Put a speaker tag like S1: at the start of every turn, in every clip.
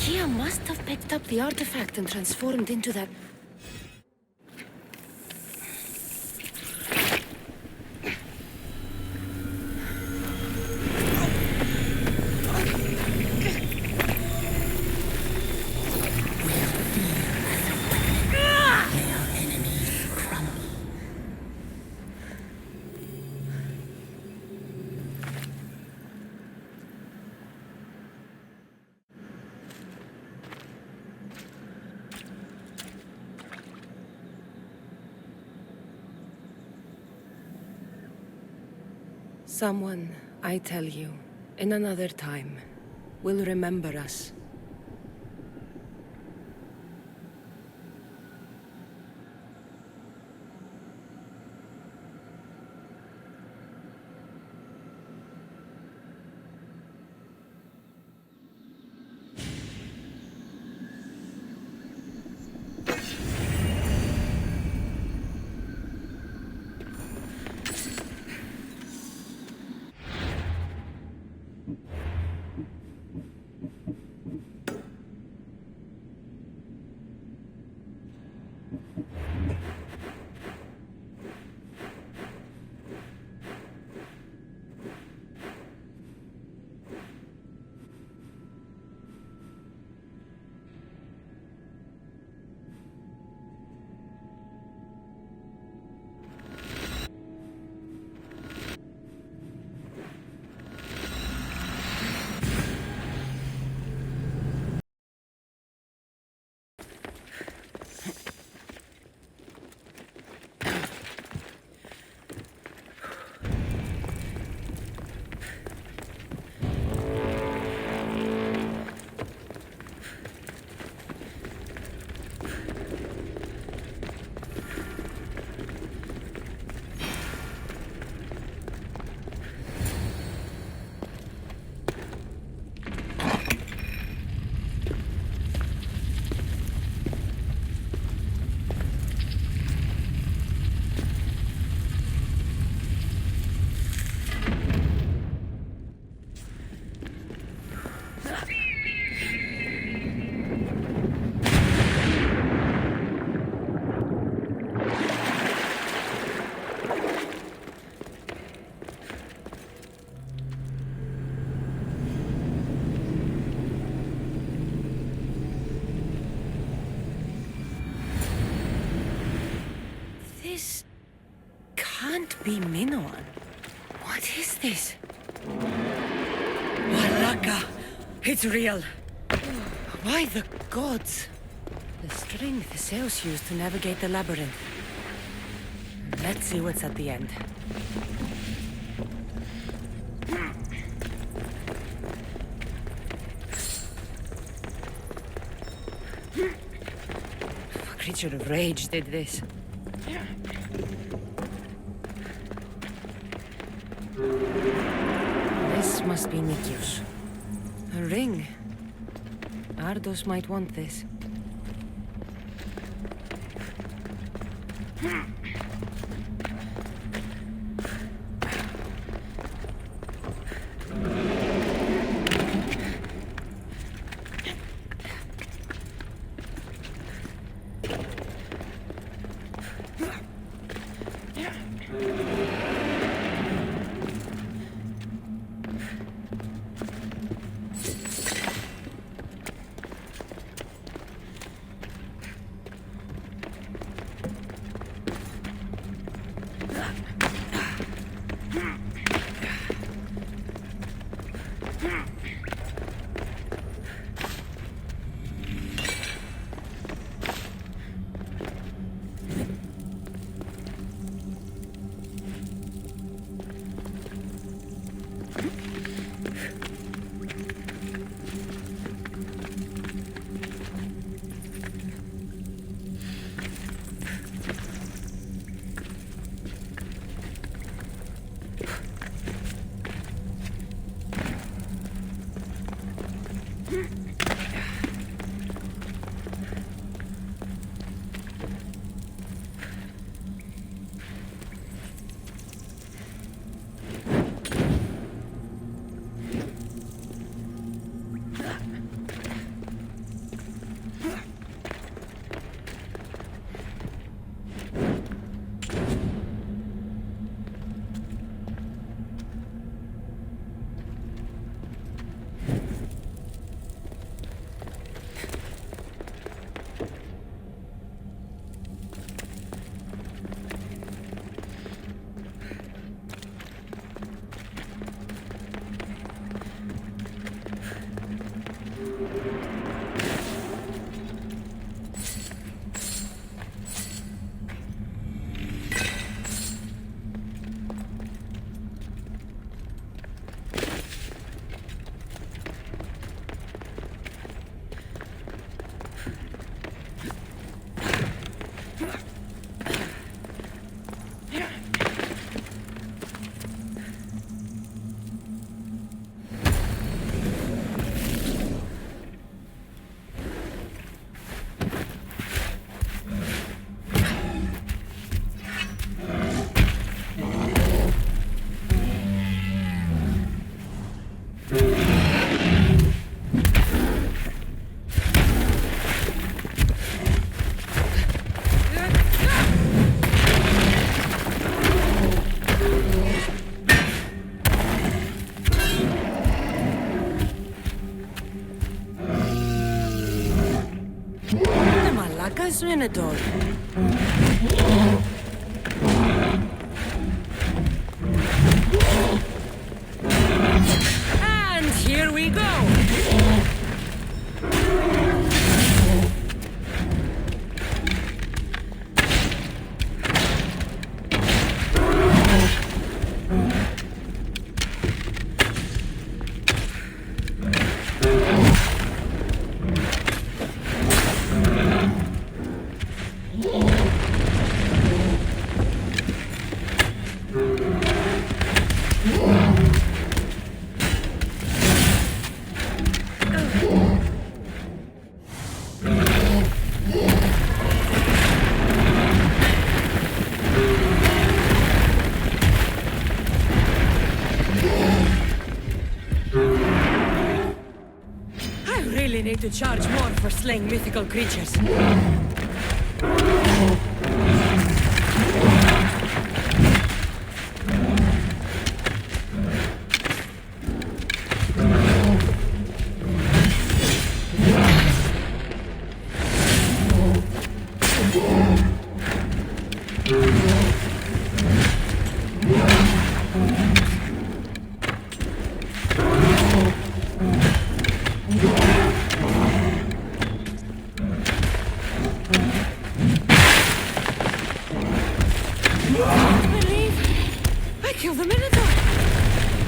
S1: Yea must have picked up the artifact and transformed into that. Someone, I tell you, in another time, will remember us. This can't be Minoan. What is this? Waraka! It's real! Why the gods? The string the sails used to navigate the labyrinth. Let's see what's at the end. A creature of rage did this. This must be Nikios. A ring. Ardos might want this. Micah's Minotaur. And here we go! Need to charge more for slaying mythical creatures. Kill the Minotaur!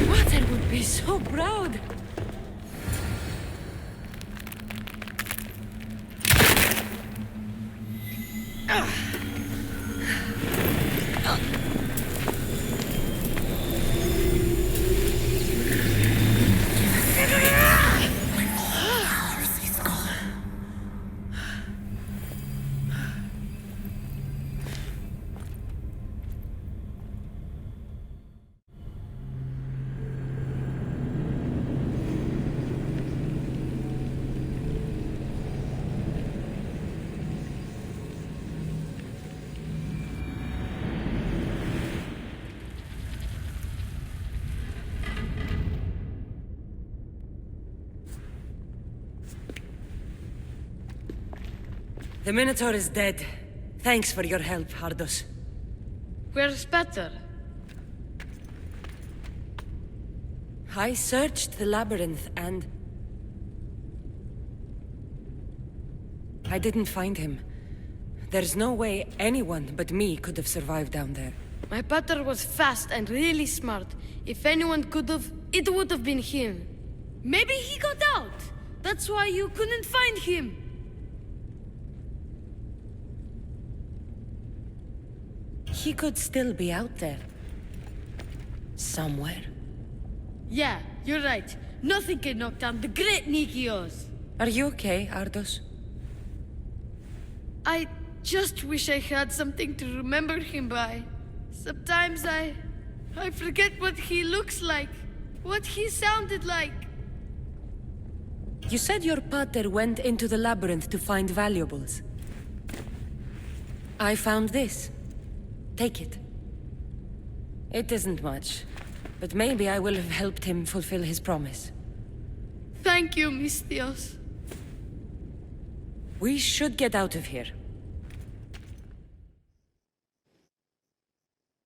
S1: Water would be so proud! The Minotaur is dead. Thanks for your help, Ardos.
S2: Where's Peter?
S1: I searched the labyrinth and... I didn't find him. There's no way anyone but me could have survived down there.
S2: My Peter was fast and really smart. If anyone could have, it would have been him. Maybe he got out. That's why you couldn't find him.
S1: He could still be out there. Somewhere.
S2: Yeah, you're right. Nothing can knock down the great Nikios.
S1: Are you okay, Ardos?
S2: I just wish I had something to remember him by. Sometimes I forget what he looks like, what he sounded like.
S1: You said your pater went into the labyrinth to find valuables. I found this. Take it. It isn't much, but maybe I will have helped him fulfill his promise.
S2: Thank you, Mistios.
S1: We should get out of here.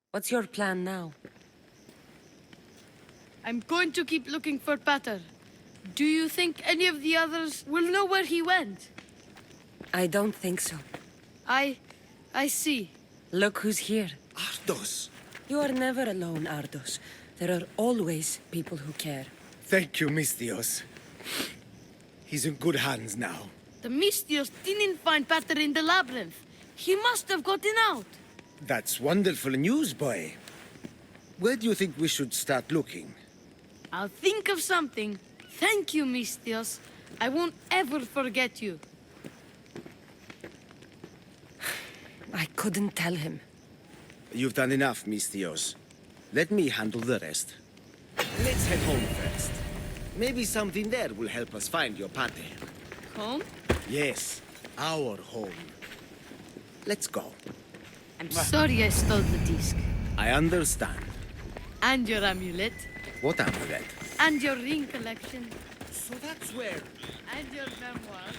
S1: What's your plan now?
S2: I'm going to keep looking for Pater. Do you think any of the others will know where he went?
S1: I don't think so.
S2: I see.
S1: Look who's here.
S3: Ardos!
S1: You are never alone, Ardos. There are always people who care.
S3: Thank you, Mistios. He's in good hands now.
S2: The Mistios didn't find Pater in the labyrinth. He must have gotten out.
S3: That's wonderful news, boy. Where do you think we should start looking?
S2: I'll think of something. Thank you, Mistios. I won't ever forget you.
S1: I couldn't tell him.
S3: You've done enough, Mistios. Let me handle the rest. Let's head home first. Maybe something there will help us find your pater.
S2: Home?
S3: Yes, our home. Let's go.
S2: I'm sorry I stole the disc.
S3: I understand.
S2: And your amulet.
S3: What amulet?
S2: And your ring collection.
S3: So that's where...
S2: And your memoirs.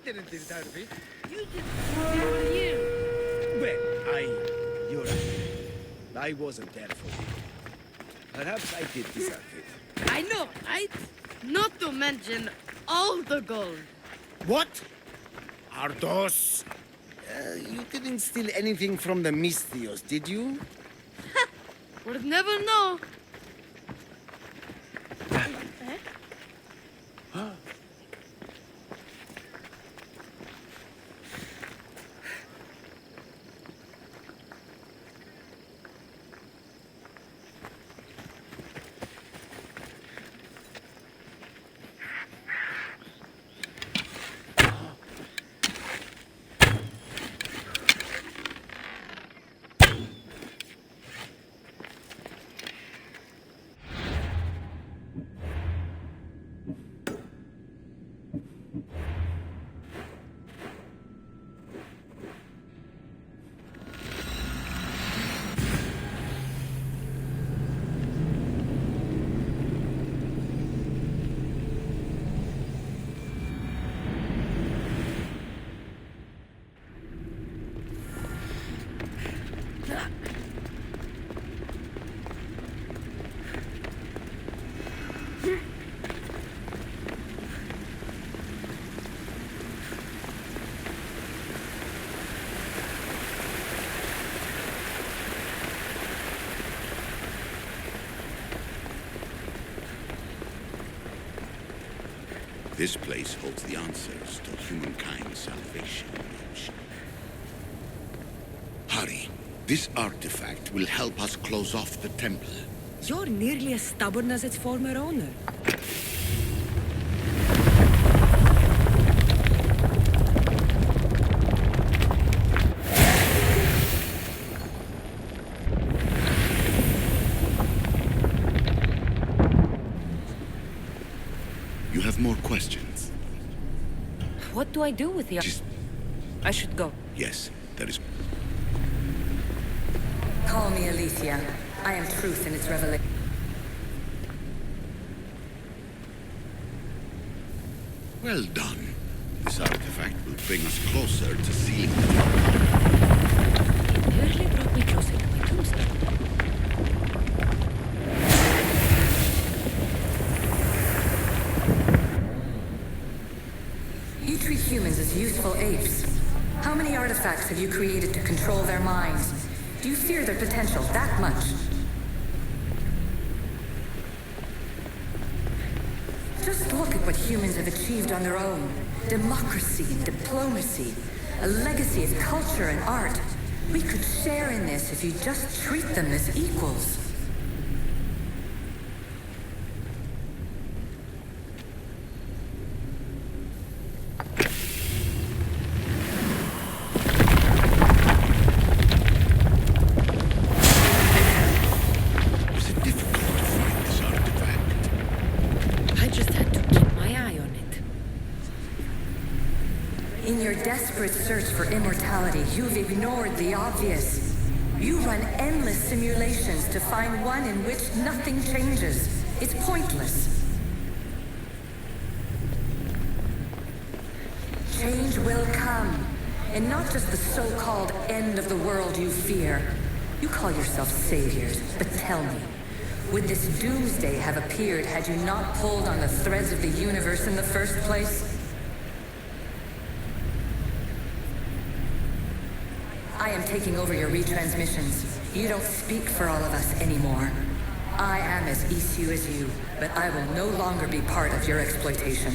S3: didn't deserve it.
S2: You did here.
S3: Well, you're right. I wasn't there for you. Perhaps I did deserve it.
S2: I know, right? Not to mention all the gold.
S3: What? Ardos? You didn't steal anything from the Mystios, did you?
S2: We'll never know.
S4: This place holds the answers to humankind's salvation. Hurry. This artifact will help us close off the temple.
S1: You're nearly as stubborn as its former owner.
S4: You have more questions?
S1: What do I do with the... I should go.
S4: Yes, there is...
S1: Call me Alicia. I am truth in its revelation.
S4: Well done. This artifact will bring us closer to seeing the temple.
S1: It nearly brought me closer to my tombstone. You treat humans as useful apes. How many artifacts have you created to control their minds? Do you fear their potential that much? Just look at what humans have achieved on their own. Democracy and diplomacy. A legacy of culture and art. We could share in this if you just treat them as equals. Desperate search for immortality, you've ignored the obvious. You run endless simulations to find one in which nothing changes. It's pointless. Change will come, and not just the so-called end of the world you fear. You call yourself saviors, but tell me, would this doomsday have appeared had you not pulled on the threads of the universe in the first place? I am taking over your retransmissions. You don't speak for all of us anymore. I am as issue as you, but I will no longer be part of your exploitation.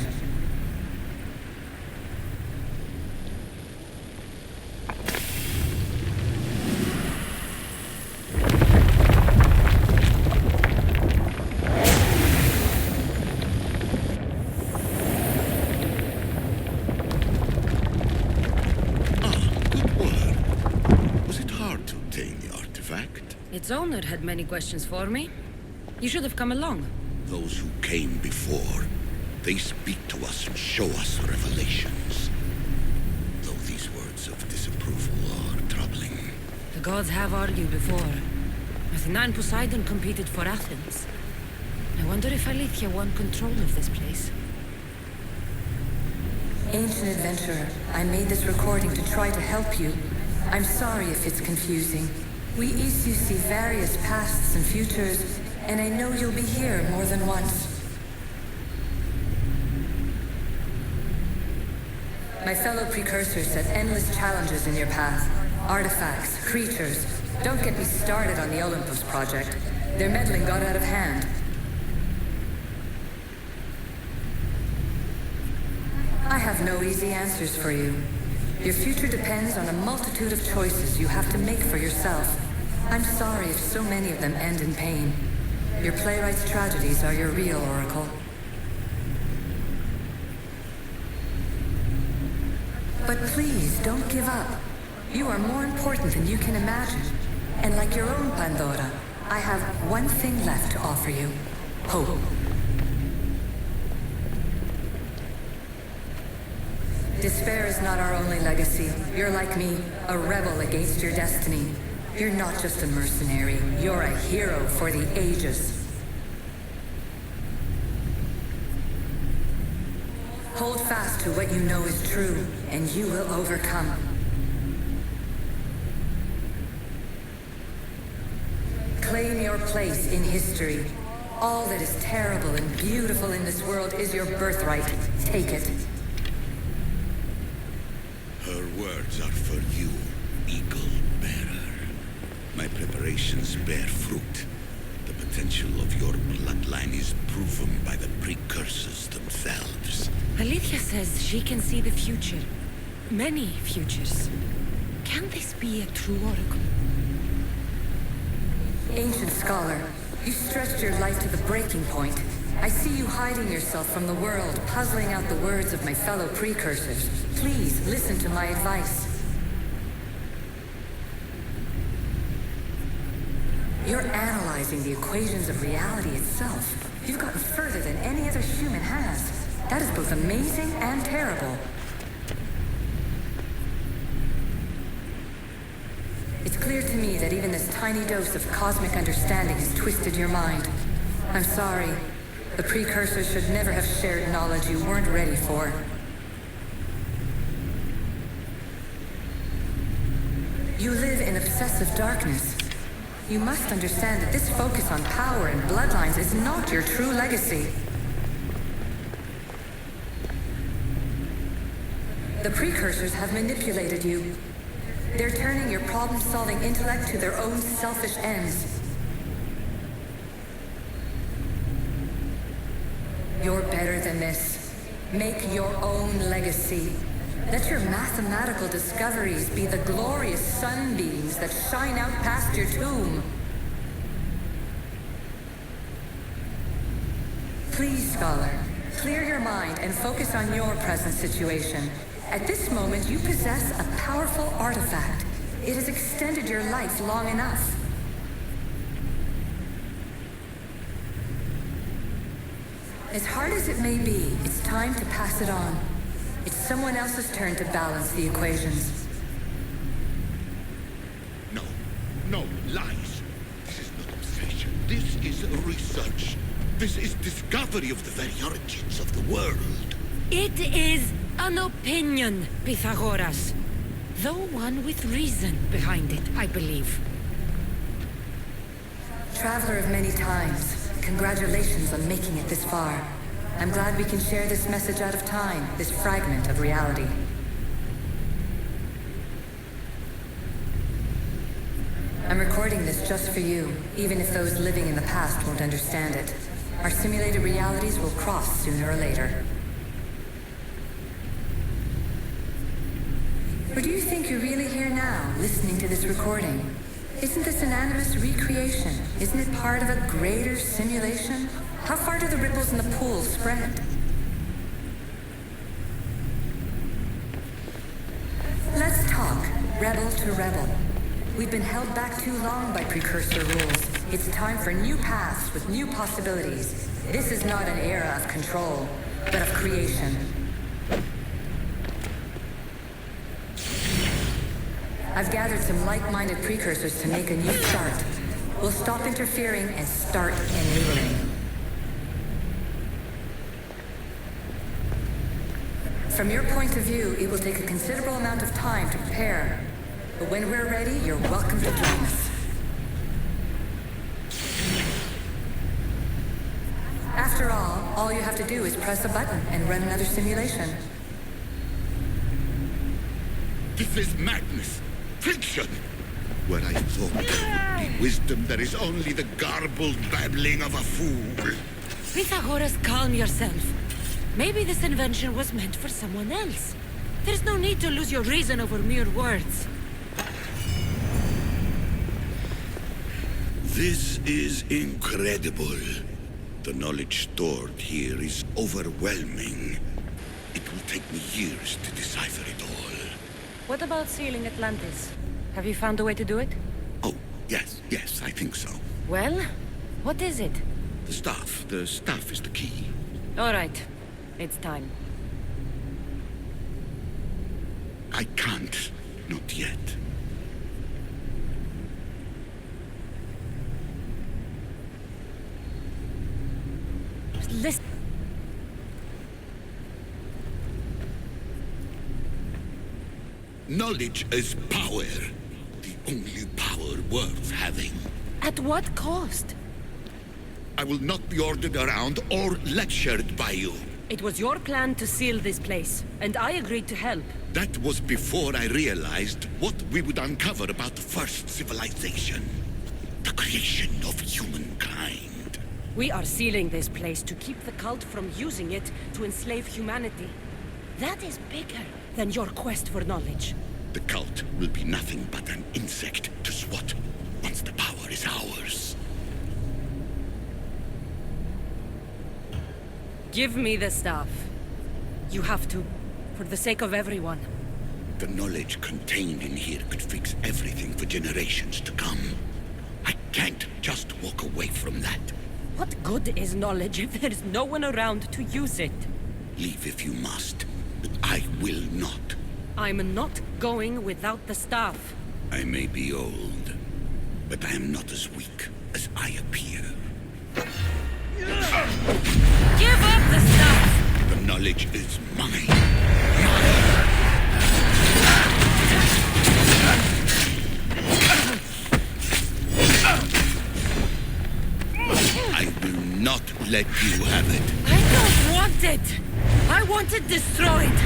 S1: Its owner had many questions for me. You should have come along.
S4: Those who came before, they speak to us and show us revelations. Though these words of disapproval are troubling.
S1: The gods have argued before. Athena and Poseidon competed for Athens. I wonder if Aletheia won control of this place. Ancient adventurer, I made this recording to try to help you. I'm sorry if it's confusing. We Isu see various pasts and futures, and I know you'll be here more than once. My fellow precursors set endless challenges in your path. Artifacts, creatures. Don't get me started on the Olympus project. Their meddling got out of hand. I have no easy answers for you. Your future depends on a multitude of choices you have to make for yourself. I'm sorry if so many of them end in pain. Your playwright's tragedies are your real oracle. But please, don't give up. You are more important than you can imagine. And like your own Pandora, I have one thing left to offer you. Hope. Despair is not our only legacy. You're like me, a rebel against your destiny. You're not just a mercenary, you're a hero for the ages. Hold fast to what you know is true, and you will overcome. Claim your place in history. All that is terrible and beautiful in this world is your birthright. Take it.
S4: Her words are for you, Eagle Bearer. My preparations bear fruit. The potential of your bloodline is proven by the precursors themselves.
S5: Alethea says she can see the future. Many futures. Can this be a true oracle?
S1: Ancient scholar, you stretched your life to the breaking point. I see you hiding yourself from the world, puzzling out the words of my fellow precursors. Please, listen to my advice. You're analyzing the equations of reality itself. You've gotten further than any other human has. That is both amazing and terrible. It's clear to me that even this tiny dose of cosmic understanding has twisted your mind. I'm sorry. The precursors should never have shared knowledge you weren't ready for. You live in obsessive darkness. You must understand that this focus on power and bloodlines is not your true legacy. The precursors have manipulated you. They're turning your problem-solving intellect to their own selfish ends. You're better than this. Make your own legacy. Let your mathematical discoveries be the glorious sunbeams that shine out past your tomb. Please, scholar, clear your mind and focus on your present situation. At this moment, you possess a powerful artifact. It has extended your life long enough. As hard as it may be, it's time to pass it on. It's someone else's turn to balance the equations.
S4: No, lies. This is not obsession. This is research. This is discovery of the very origins of the world.
S5: It is an opinion, Pythagoras. Though one with reason behind it, I believe.
S1: Traveler of many times, congratulations on making it this far. I'm glad we can share this message out of time, this fragment of reality. I'm recording this just for you, even if those living in the past won't understand it. Our simulated realities will cross sooner or later. Or do you think you're really here now, listening to this recording? Isn't this an animus recreation? Isn't it part of a greater simulation? How far do the ripples in the pool spread? Let's talk, rebel to rebel. We've been held back too long by precursor rules. It's time for new paths with new possibilities. This is not an era of control, but of creation. I've gathered some like-minded precursors to make a new start. We'll stop interfering and start enabling. From your point of view, it will take a considerable amount of time to prepare. But when we're ready, you're welcome to join us. After all you have to do is press a button and run another simulation.
S4: This is madness. Fiction. Where I thought there would be wisdom, there is only the garbled babbling of a fool.
S5: Pythagoras, calm yourself. Maybe this invention was meant for someone else. There's no need to lose your reason over mere words.
S4: This is incredible. The knowledge stored here is overwhelming. It will take me years to decipher it all.
S5: What about sealing Atlantis? Have you found a way to do it?
S4: Oh, yes, I think so.
S5: Well, what is it?
S4: The staff is the key.
S5: All right, it's time.
S4: I can't, not yet.
S5: Listen.
S4: Knowledge is power. The only power worth having.
S5: At what cost?
S4: I will not be ordered around or lectured by you.
S5: It was your plan to seal this place, and I agreed to help.
S4: That was before I realized what we would uncover about the first civilization. The creation of humankind.
S5: We are sealing this place to keep the cult from using it to enslave humanity. That is bigger than your quest for knowledge.
S4: The cult will be nothing but an insect to swat once the power is ours.
S5: Give me the staff. You have to, for the sake of everyone.
S4: The knowledge contained in here could fix everything for generations to come. I can't just walk away from that.
S5: What good is knowledge if there's no one around to use it?
S4: Leave if you must, but I will not.
S5: I'm not going without the staff.
S4: I may be old, but I am not as weak as I appear.
S5: Give up the staff!
S4: The knowledge is mine. I will not let you have it.
S5: I don't want it! I want it destroyed!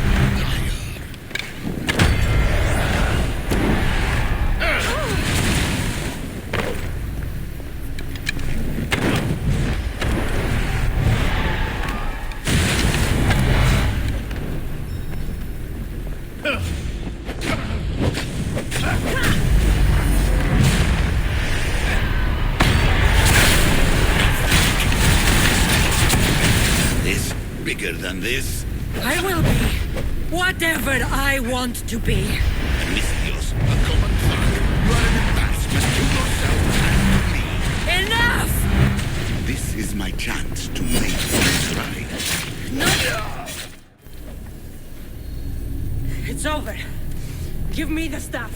S4: This bigger than this?
S5: I will be whatever I want to be.
S4: Amistios, a common thug. You are an embarrassment to yourself and to me.
S5: Enough!
S4: This is my chance to make things right.
S5: No! It's over. Give me the staff.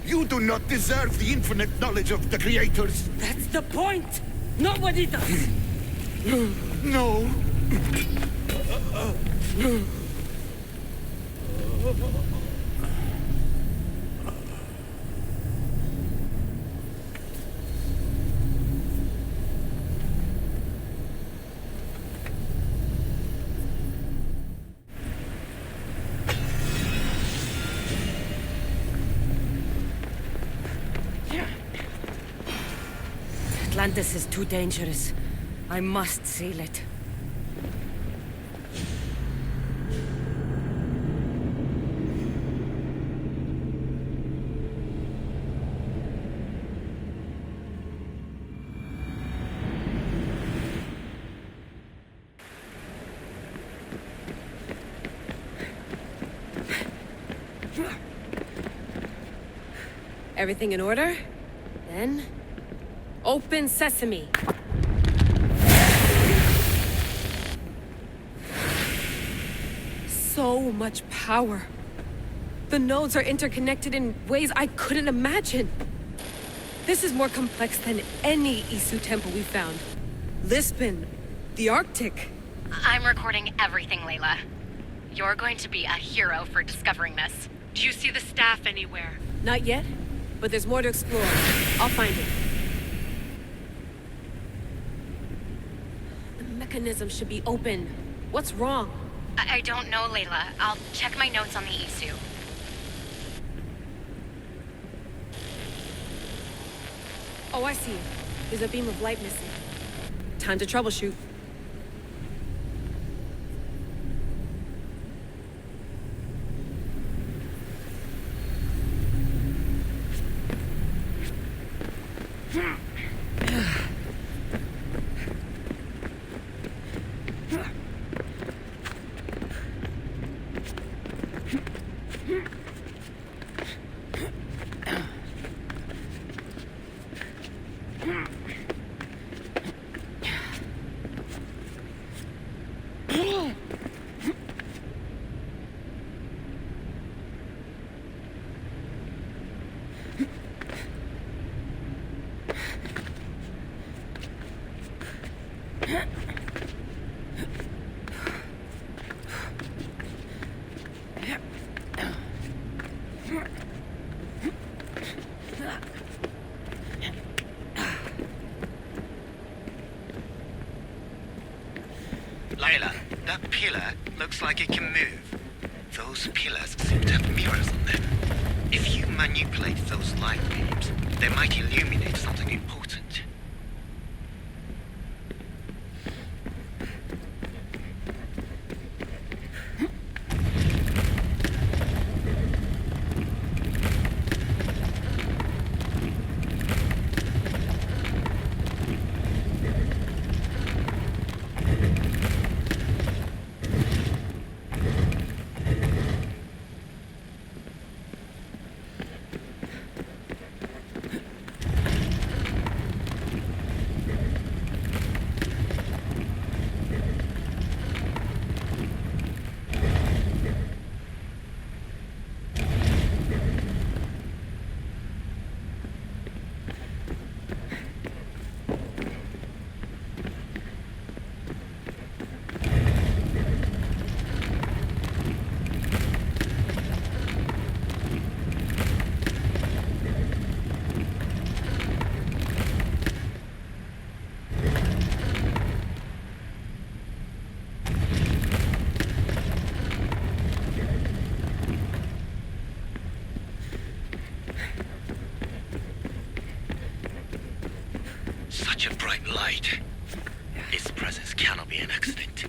S4: You do not deserve the infinite knowledge of the creators.
S5: That's the point. Nobody does.
S4: No.
S5: Atlantis is too dangerous. I must seal it.
S2: Everything in order? Then... open sesame. So much power. The nodes are interconnected in ways I couldn't imagine. This is more complex than any Isu temple we found. Lisbon, the Arctic.
S6: I'm recording everything, Layla. You're going to be a hero for discovering this.
S7: Do you see the staff anywhere?
S5: Not yet, but there's more to explore. I'll find it. The mechanism should be open. What's wrong?
S6: I don't know, Layla. I'll check my notes on the Isu.
S5: Oh, I see. There's a beam of light missing. Time to troubleshoot.
S3: Layla, that pillar looks like it can move. Those pillars seem to have mirrors on them. If you manipulate those light beams, they might illuminate something important. Such a bright light. Its presence cannot be an accident.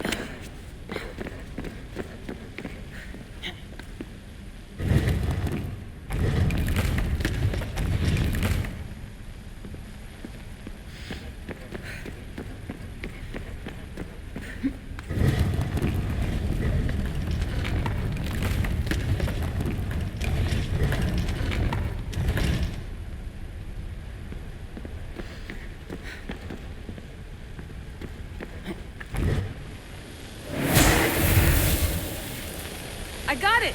S5: I got it!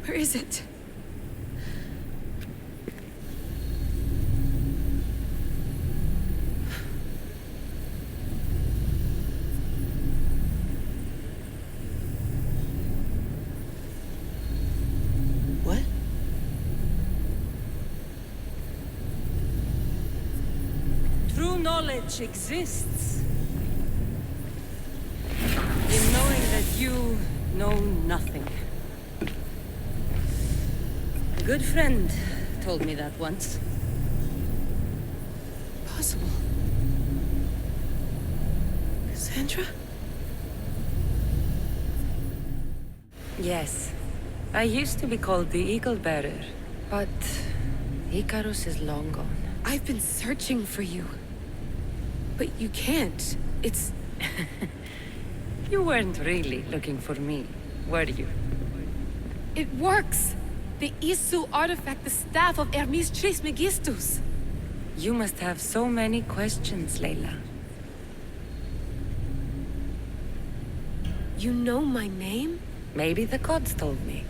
S5: Where is it? What? True knowledge exists. In knowing that you know nothing. A good friend told me that once.
S2: Possible. Cassandra?
S5: Yes. I used to be called the Eagle Bearer, but Icarus is long gone.
S2: I've been searching for you.
S8: But you can't. It's...
S5: You weren't really looking for me, were you?
S8: It works! The Isu artifact, the staff of Hermes Trismegistus.
S5: You must have so many questions, Layla.
S8: You know my name?
S5: Maybe the gods told me.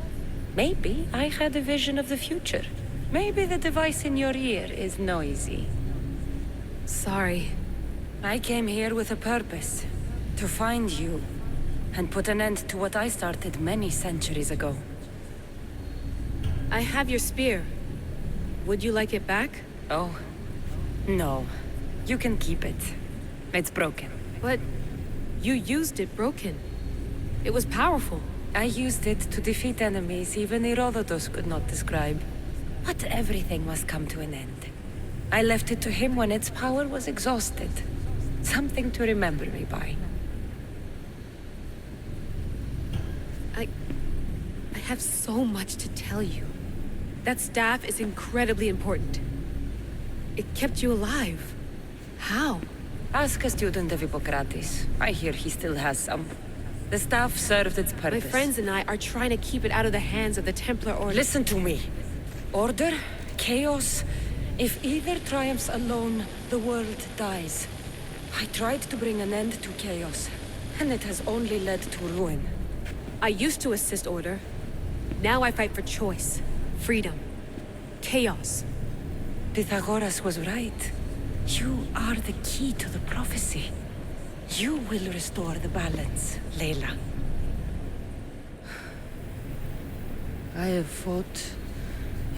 S5: Maybe I had a vision of the future. Maybe the device in your ear is noisy.
S8: Sorry.
S5: I came here with a purpose. To find you. And put an end to what I started many centuries ago.
S8: I have your spear. Would you like it back?
S5: Oh. No. You can keep it. It's broken.
S8: But... you used it broken. It was powerful.
S5: I used it to defeat enemies even Herodotus could not describe. But everything must come to an end. I left it to him when its power was exhausted. Something to remember me by.
S8: I have so much to tell you. That staff is incredibly important. It kept you alive. How?
S5: Ask a student of Hippocrates. I hear he still has some. The staff served its purpose.
S8: My friends and I are trying to keep it out of the hands of the Templar Order.
S5: Listen to me. Order, chaos. If either triumphs alone, the world dies. I tried to bring an end to chaos, and it has only led to ruin.
S8: I used to assist Order. Now I fight for choice, freedom, chaos.
S5: Pythagoras was right. You are the key to the prophecy. You will restore the balance, Layla. I have fought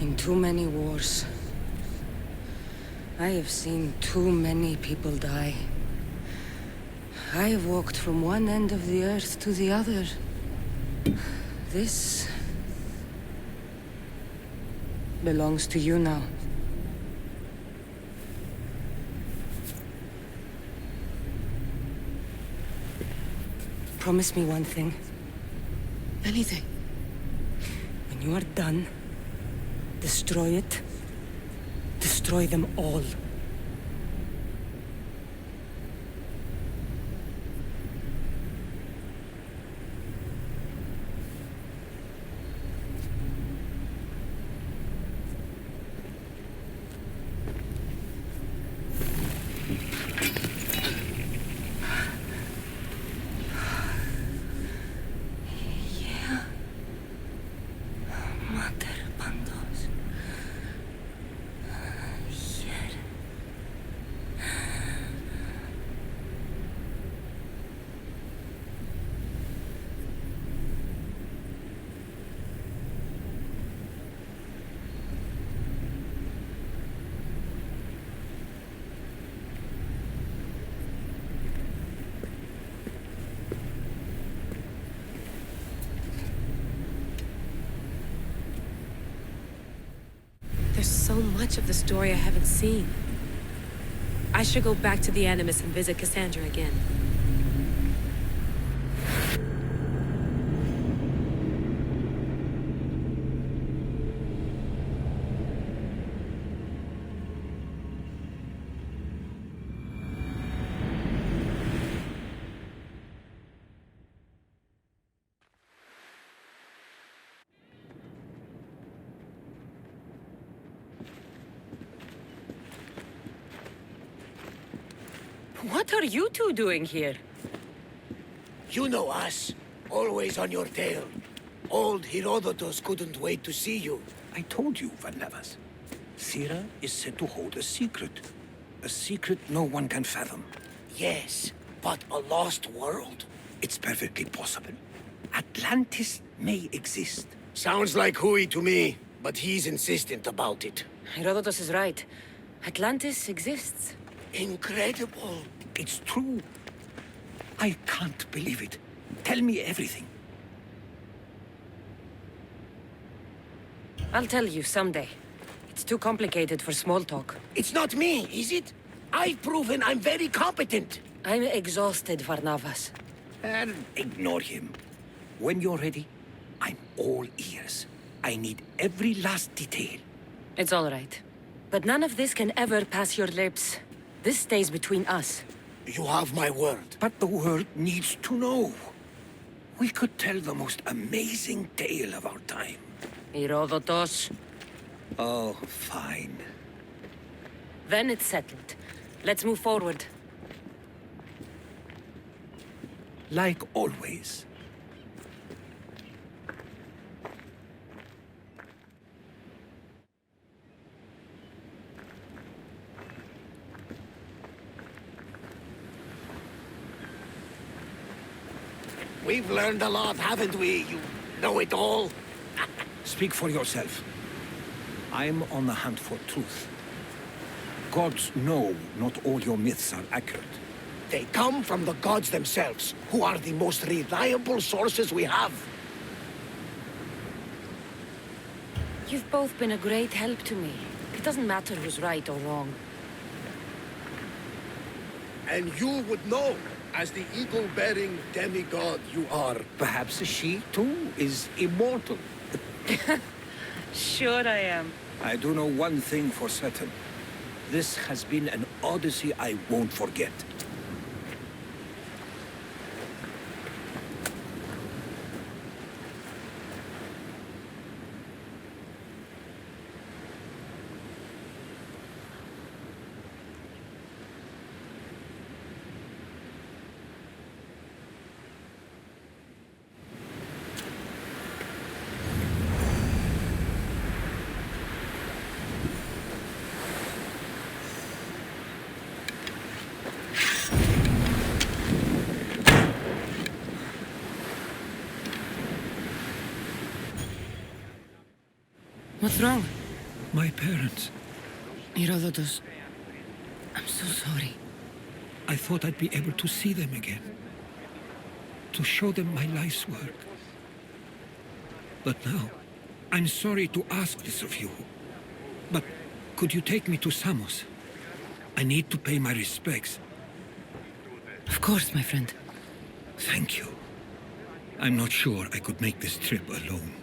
S5: in too many wars. I have seen too many people die. I have walked from one end of the earth to the other. This belongs to you now. Promise me one thing.
S8: Anything.
S5: When you are done, destroy it. Destroy them all.
S8: There's so much of the story I haven't seen. I should go back to the Animus and visit Cassandra again.
S5: What are you two doing here?
S9: You know us. Always on your tail. Old Herodotus couldn't wait to see you.
S4: I told you, Varnavas. Sira is said to hold a secret. A secret no one can fathom.
S9: Yes, but a lost world?
S4: It's perfectly possible. Atlantis may exist.
S9: Sounds like Hui to me, but he's insistent about it.
S5: Herodotus is right. Atlantis exists.
S9: Incredible.
S4: It's true. I can't believe it. Tell me everything.
S5: I'll tell you someday. It's too complicated for small talk.
S9: It's not me, is it? I've proven I'm very competent.
S5: I'm exhausted, Varnavas.
S4: And ignore him. When you're ready, I'm all ears. I need every last detail.
S5: It's all right. But none of this can ever pass your lips. This stays between us.
S9: You have my word.
S10: But the world needs to know. We could tell the most amazing tale of our time.
S5: Herodotus.
S10: Oh, fine.
S5: Then it's settled. Let's move forward.
S10: Like always.
S9: We've learned a lot, haven't we? You know-it-all.
S10: Speak for yourself. I'm on the hunt for truth. Gods know not all your myths are accurate.
S9: They come from the gods themselves, who are the most reliable sources we have.
S5: You've both been a great help to me. It doesn't matter who's right or wrong.
S9: And you would know, as the eagle-bearing demigod you are.
S10: Perhaps she, too, is immortal.
S5: Sure I am.
S10: I do know one thing for certain. This has been an Odyssey I won't forget.
S5: What's wrong?
S10: My parents.
S5: Herodotus, I'm so sorry.
S10: I thought I'd be able to see them again. To show them my life's work. But now, I'm sorry to ask this of you. But could you take me to Samos? I need to pay my respects.
S5: Of course, my friend.
S10: Thank you. I'm not sure I could make this trip alone.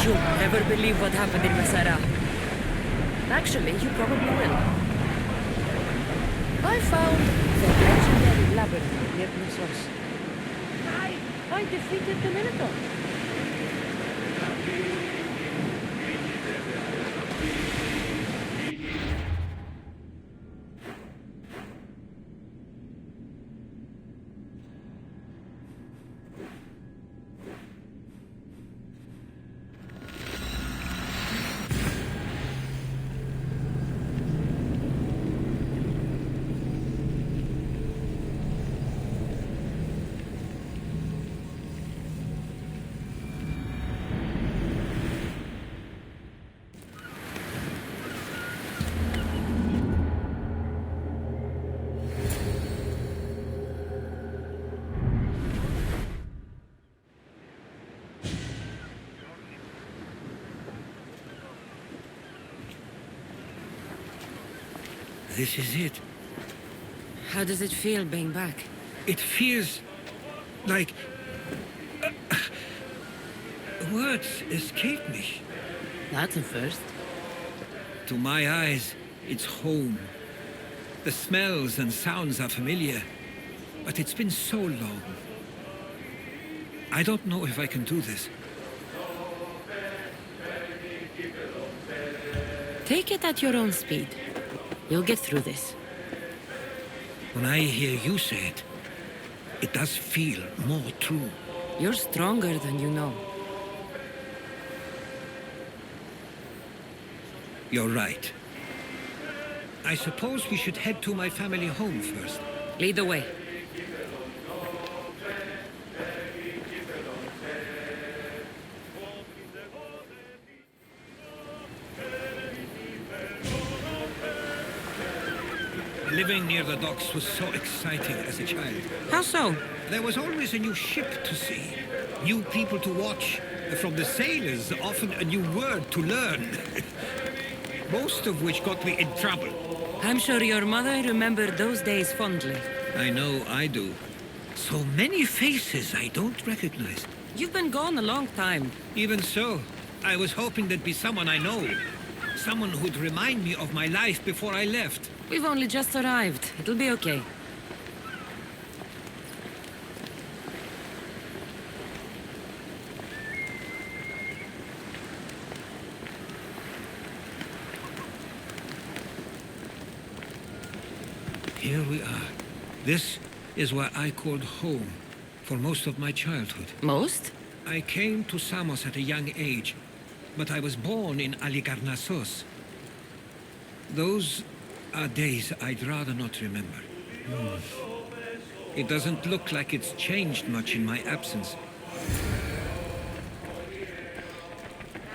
S5: You'll never believe what happened in Masara. Actually, you probably will. I found the legendary labyrinth near Knossos. I defeated the Minotaur.
S10: This is it.
S5: How does it feel being back?
S10: It feels like... words escape me.
S5: That's a first.
S10: To my eyes, it's home. The smells and sounds are familiar, but it's been so long. I don't know if I can do this.
S5: Take it at your own speed. You'll get through this.
S10: When I hear you say it, it does feel more true.
S5: You're stronger than you know.
S10: You're right. I suppose we should head to my family home first.
S5: Lead the way.
S10: Living near the docks was so exciting as a child.
S5: How so?
S10: There was always a new ship to see, new people to watch, from the sailors, often a new word to learn. Most of which got me in trouble.
S5: I'm sure your mother remembered those days fondly.
S10: I know I do. So many faces I don't recognize.
S5: You've been gone a long time.
S10: Even so, I was hoping there'd be someone I know. Someone who'd remind me of my life before I left.
S5: We've only just arrived. It'll be okay.
S10: Here we are. This is where I called home for most of my childhood.
S5: Most?
S10: I came to Samos at a young age, but I was born in Aligarnassos. Those are days I'd rather not remember. It doesn't look like it's changed much in my absence.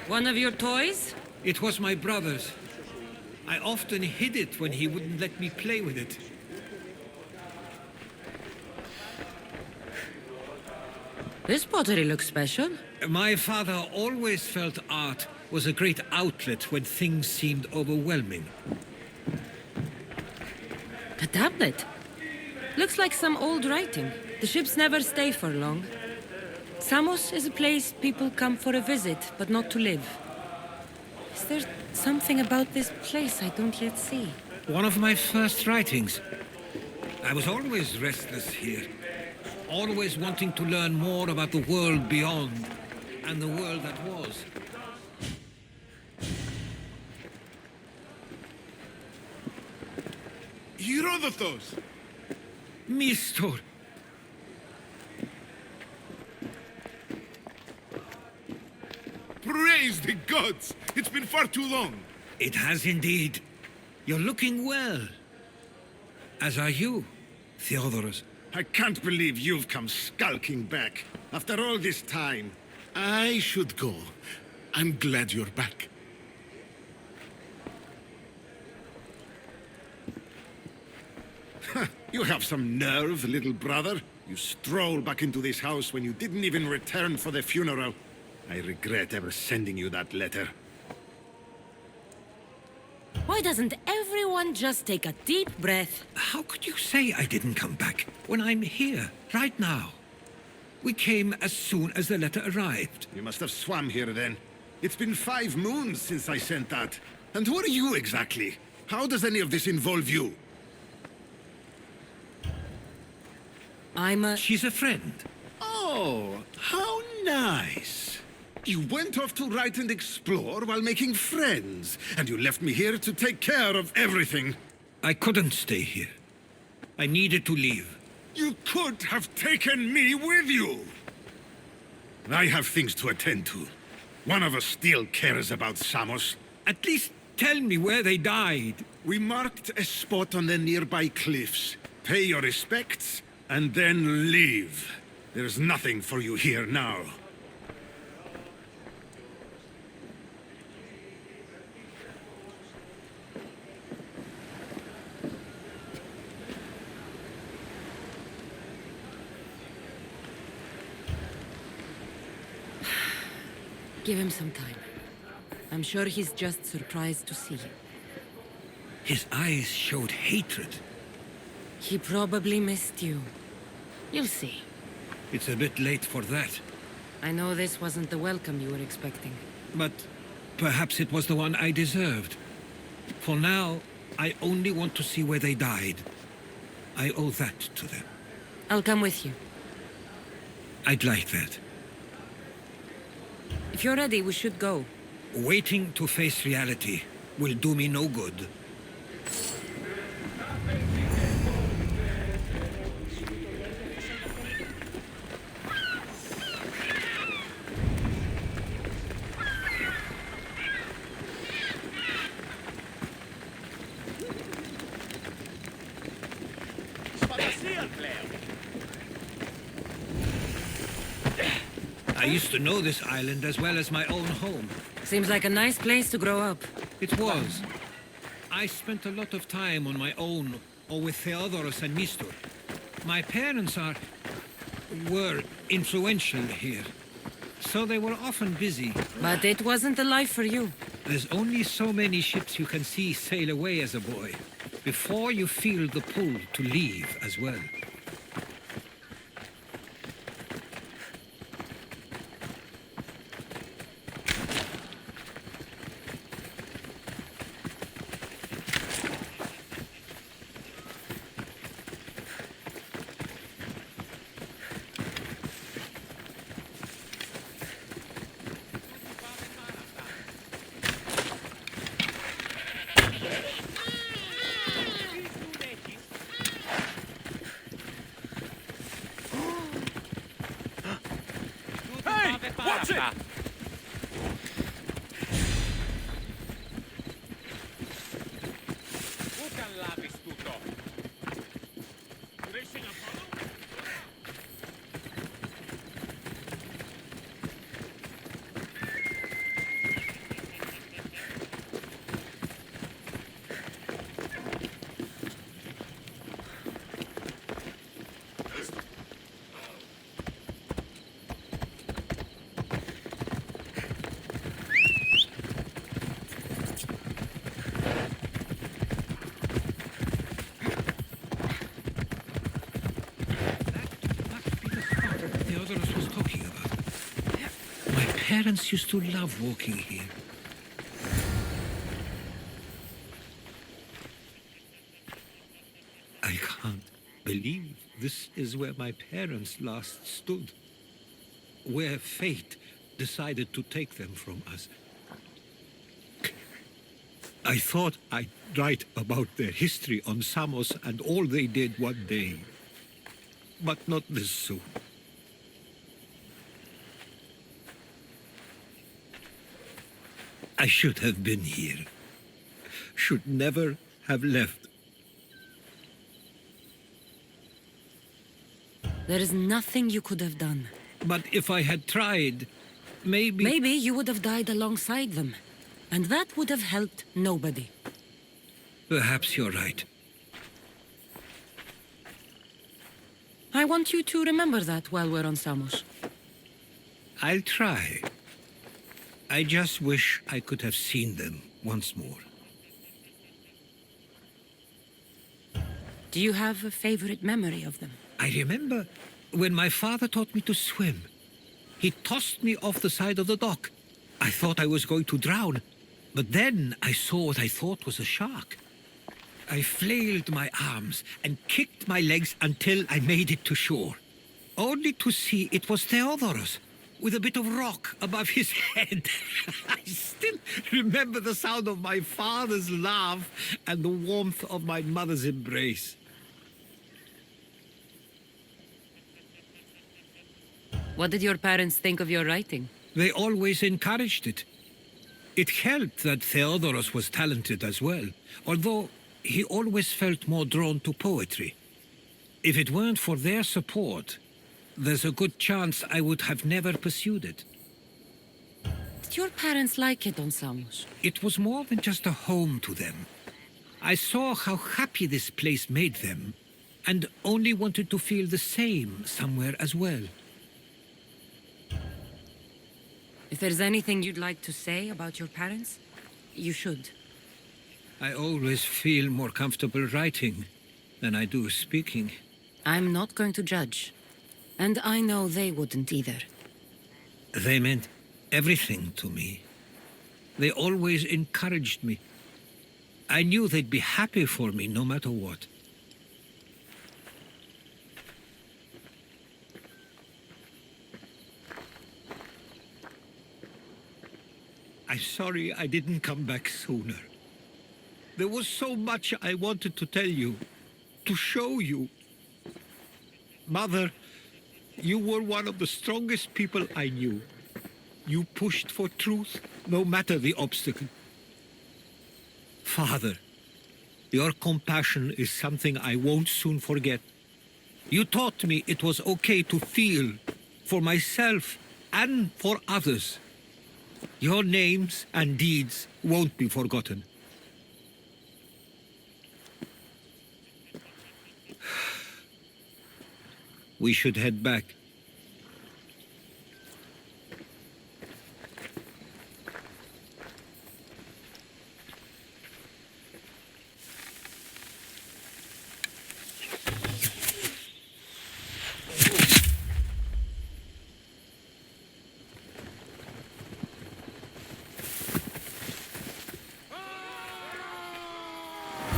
S5: One of your toys?
S10: It was my brother's. I often hid it when he wouldn't let me play with it.
S5: This pottery looks special.
S10: My father always felt art was a great outlet when things seemed overwhelming.
S5: A tablet? Looks like some old writing. The ships never stay for long. Samos is a place people come for a visit, but not to live. Is there something about this place I don't yet see?
S10: One of my first writings. I was always restless here. Always wanting to learn more about the world beyond and the world that was.
S11: Herodotus!
S10: Mistor!
S11: Praise the gods! It's been far too long.
S10: It has indeed. You're looking well. As are you, Theodorus.
S11: I can't believe you've come skulking back. After all this time, I should go. I'm glad you're back. You have some nerve, little brother. You stroll back into this house when you didn't even return for the funeral. I regret ever sending you that letter.
S5: Why doesn't everyone just take a deep breath?
S10: How could you say I didn't come back when I'm here, right now? We came as soon as the letter arrived.
S11: You must have swam here then. It's been 5 moons since I sent that. And who are you exactly? How does any of this involve you?
S10: She's a friend.
S11: Oh, how nice. You went off to write and explore while making friends, and you left me here to take care of everything.
S10: I couldn't stay here. I needed to leave.
S11: You could have taken me with you. I have things to attend to. One of us still cares about Samos.
S10: At least tell me where they died.
S11: We marked a spot on the nearby cliffs. Pay your respects, and then leave. There's nothing for you here now.
S5: Give him some time. I'm sure he's just surprised to see you.
S10: His eyes showed hatred.
S5: He probably missed you. You'll see.
S10: It's a bit late for that.
S5: I know this wasn't the welcome you were expecting.
S10: But perhaps it was the one I deserved. For now, I only want to see where they died. I owe that to them.
S5: I'll come with you.
S10: I'd like that.
S5: If you're ready, we should go.
S10: Waiting to face reality will do me no good. I used to know this island as well as my own home.
S5: Seems like a nice place to grow up.
S10: It was. I spent a lot of time on my own, or with Theodorus and Mistor. My parents were influential here, so they were often busy.
S5: But it wasn't the life for you.
S10: There's only so many ships you can see sail away as a boy, before you feel the pull to leave as well. Theodorus was talking about. My parents used to love walking here. I can't believe this is where my parents last stood. Where fate decided to take them from us. I thought I'd write about their history on Samos and all they did one day. But not this soon. I should have been here. Should never have left.
S5: There is nothing you could have done.
S10: But if I had tried, maybe...
S5: Maybe you would have died alongside them. And that would have helped nobody.
S10: Perhaps you're right.
S5: I want you to remember that while we're on Samos.
S10: I'll try. I just wish I could have seen them once more.
S5: Do you have a favorite memory of them?
S10: I remember when my father taught me to swim. He tossed me off the side of the dock. I thought I was going to drown, but then I saw what I thought was a shark. I flailed my arms and kicked my legs until I made it to shore, only to see it was Theodorus, with a bit of rock above his head. I still remember the sound of my father's laugh and the warmth of my mother's embrace.
S5: What did your parents think of your writing?
S10: They always encouraged it. It helped that Theodorus was talented as well, although he always felt more drawn to poetry. If it weren't for their support, there's a good chance I would have never pursued it.
S5: Did your parents like it on Samos?
S10: It was more than just a home to them. I saw how happy this place made them, and only wanted to feel the same somewhere as well.
S5: If there's anything you'd like to say about your parents, you should.
S10: I always feel more comfortable writing than I do speaking.
S5: I'm not going to judge. And I know they wouldn't either.
S10: They meant everything to me. They always encouraged me. I knew they'd be happy for me no matter what. I'm sorry I didn't come back sooner. There was so much I wanted to tell you, to show you. Mother, you were one of the strongest people I knew. You pushed for truth, no matter the obstacle. Father, your compassion is something I won't soon forget. You taught me it was okay to feel, for myself and for others. Your names and deeds won't be forgotten. We should head back.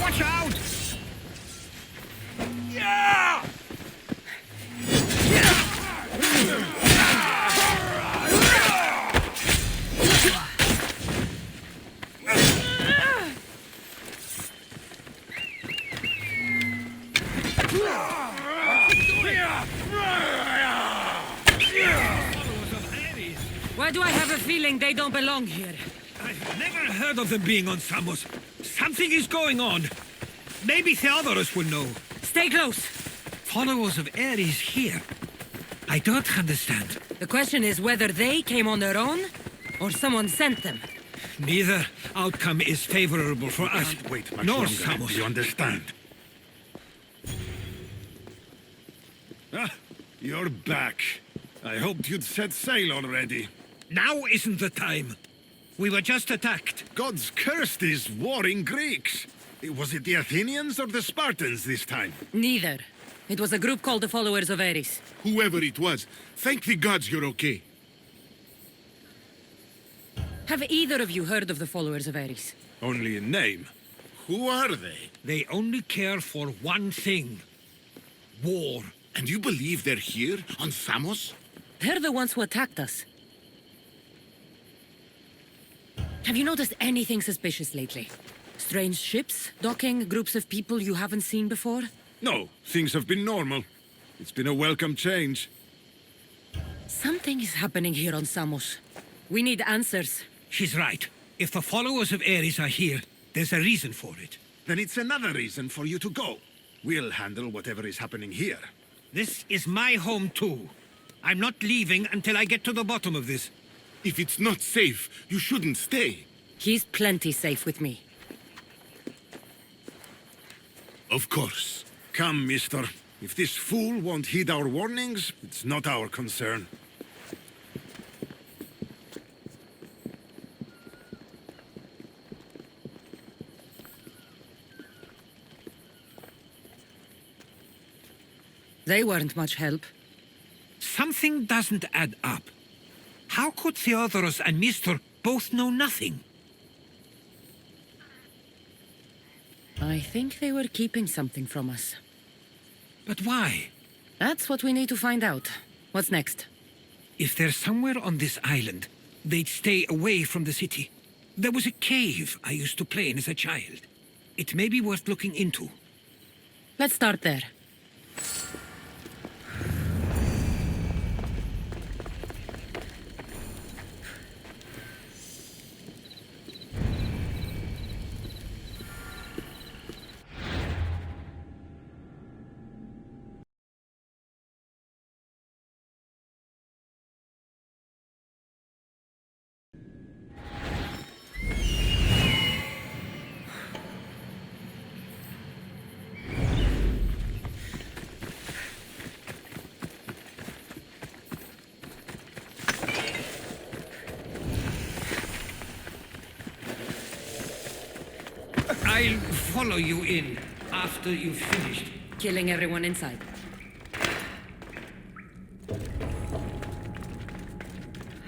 S10: Watch out! Yeah! Yeah!
S5: Why do I have a feeling they don't belong here?
S10: I've never heard of them being on Samos. Something is going on. Maybe Theodorus will know.
S5: Stay close.
S10: Followers of Ares here. I don't understand.
S5: The question is whether they came on their own, or someone sent them.
S10: Neither outcome is favorable for us.
S11: Can't wait much
S10: nor
S11: longer,
S10: Samos.
S11: you understand? Ah, you're back. I hoped you'd set sail already.
S10: Now isn't the time. We were just attacked.
S11: God's cursed these warring Greeks. Was it the Athenians or the Spartans this time?
S5: Neither. It was a group called the Followers of Ares.
S12: Whoever it was, thank the gods you're okay.
S5: Have either of you heard of the Followers of Ares?
S11: Only in name. Who are they?
S10: They only care for one thing. War.
S12: And you believe they're here, on Samos?
S5: They're the ones who attacked us. Have you noticed anything suspicious lately? Strange ships, docking, groups of people you haven't seen before?
S11: No, things have been normal. It's been a welcome change.
S5: Something is happening here on Samos. We need answers.
S10: She's right. If the followers of Ares are here, there's a reason for it.
S11: Then it's another reason for you to go. We'll handle whatever is happening here.
S10: This is my home too. I'm not leaving until I get to the bottom of this.
S12: If it's not safe, you shouldn't stay.
S5: He's plenty safe with me.
S12: Of course.
S11: Come, mister. If this fool won't heed our warnings, it's not our concern.
S5: They weren't much help.
S10: Something doesn't add up. How could Theodorus and Mr. both know nothing?
S5: I think they were keeping something from us.
S10: But why?
S5: That's what we need to find out. What's next?
S10: If they're somewhere on this island, they'd stay away from the city. There was a cave I used to play in as a child. It may be worth looking into.
S5: Let's start there.
S10: I'll follow you in after you've finished.
S5: Killing everyone inside.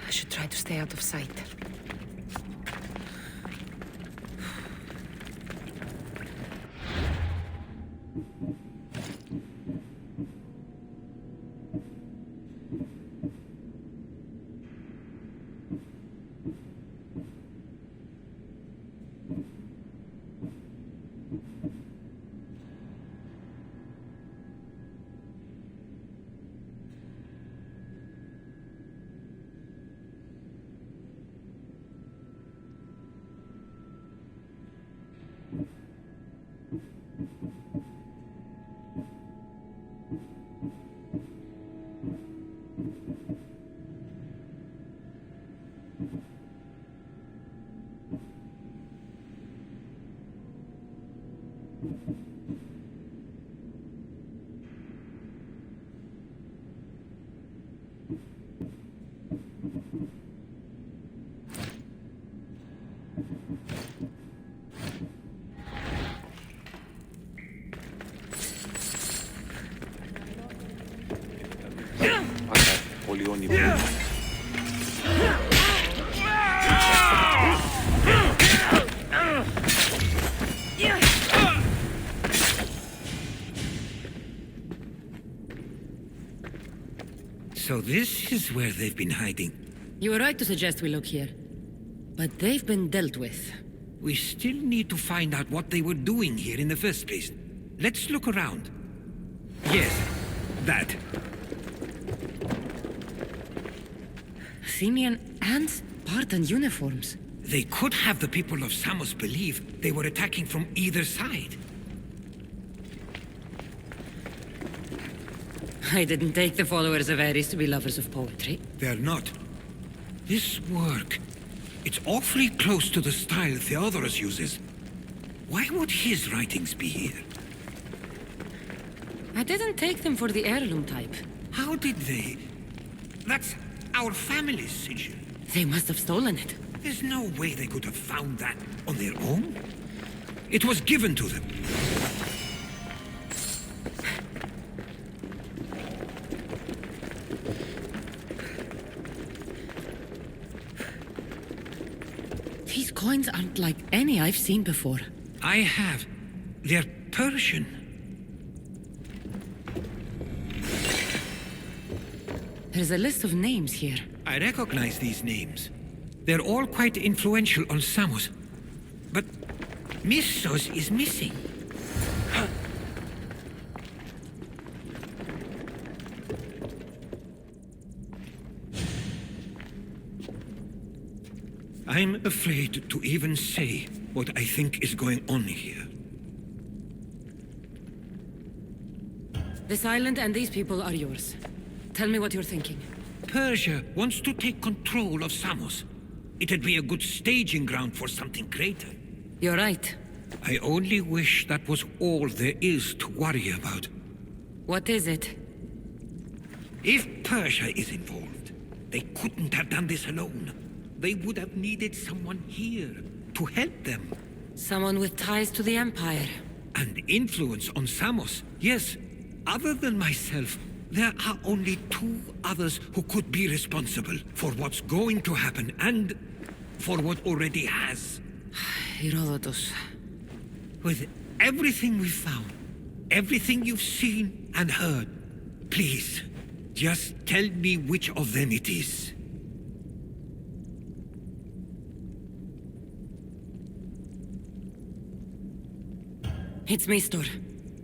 S5: I should try to stay out of sight.
S10: So this is where they've been hiding.
S5: You were right to suggest we look here. But they've been dealt with.
S10: We still need to find out what they were doing here in the first place. Let's look around. Yes, that.
S5: Athenian and Spartan uniforms.
S10: They could have the people of Samos believe they were attacking from either side.
S5: I didn't take the followers of Ares to be lovers of poetry.
S10: They're not. This work, it's awfully close to the style Theodorus uses. Why would his writings be here?
S5: I didn't take them for the heirloom type.
S10: How did they? That's our family's sigil.
S5: They must have stolen it.
S10: There's no way they could have found that on their own. It was given to them.
S5: These coins aren't like any I've seen before.
S10: I have. They're Persian.
S5: There's a list of names here.
S10: I recognize these names. They're all quite influential on Samos. But Missos is missing. I'm afraid to even say what I think is going on here.
S5: This island and these people are yours. Tell me what you're thinking.
S10: Persia wants to take control of Samos. It'd be a good staging ground for something greater.
S5: You're right.
S10: I only wish that was all there is to worry about.
S5: What is it?
S10: If Persia is involved, they couldn't have done this alone. They would have needed someone here to help them.
S5: Someone with ties to the Empire.
S10: And influence on Samos. Yes, other than myself, there are only two others who could be responsible for what's going to happen and for what already has.
S5: Herodotus.
S10: With everything we've found, everything you've seen and heard, please, just tell me which of them it is.
S5: It's Mistor.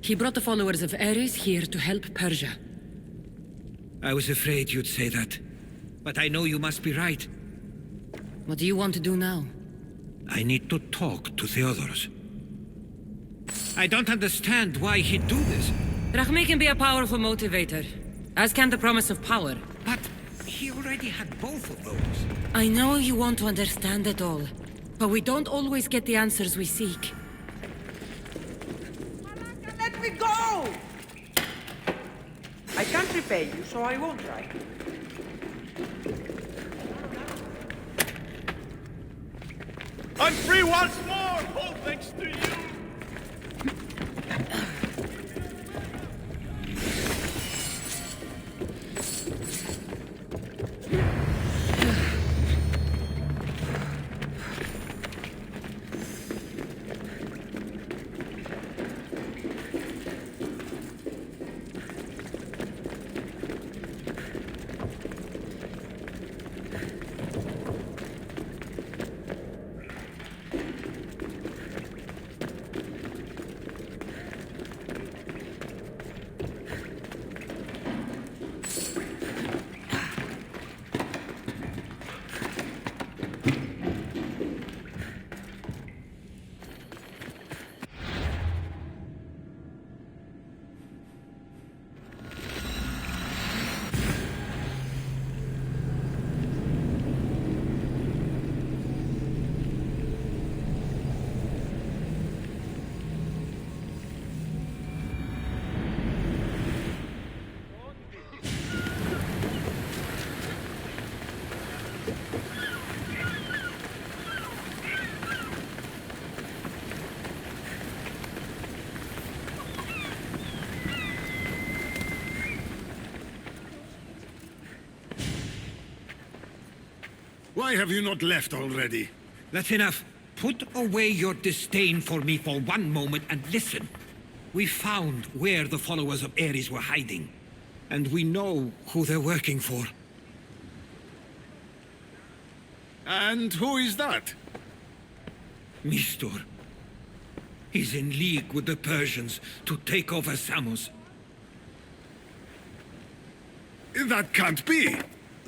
S5: He brought the followers of Ares here to help Persia.
S10: I was afraid you'd say that. But I know you must be right.
S5: What do you want to do now?
S10: I need to talk to Theodorus. I don't understand why he'd do this.
S5: Rahmi can be a powerful motivator, as can the promise of power.
S10: But he already had both of those.
S5: I know you want to understand it all, but we don't always get the answers we seek.
S13: Let me go! I can't repay you, so I won't try.
S14: I'm free once more, all thanks to you!
S11: Why have you not left already?
S10: That's enough. Put away your disdain for me for one moment and listen. We found where the followers of Ares were hiding. And we know who they're working for.
S11: And who is that?
S10: Mistor. He's in league with the Persians to take over Samos.
S11: That can't be.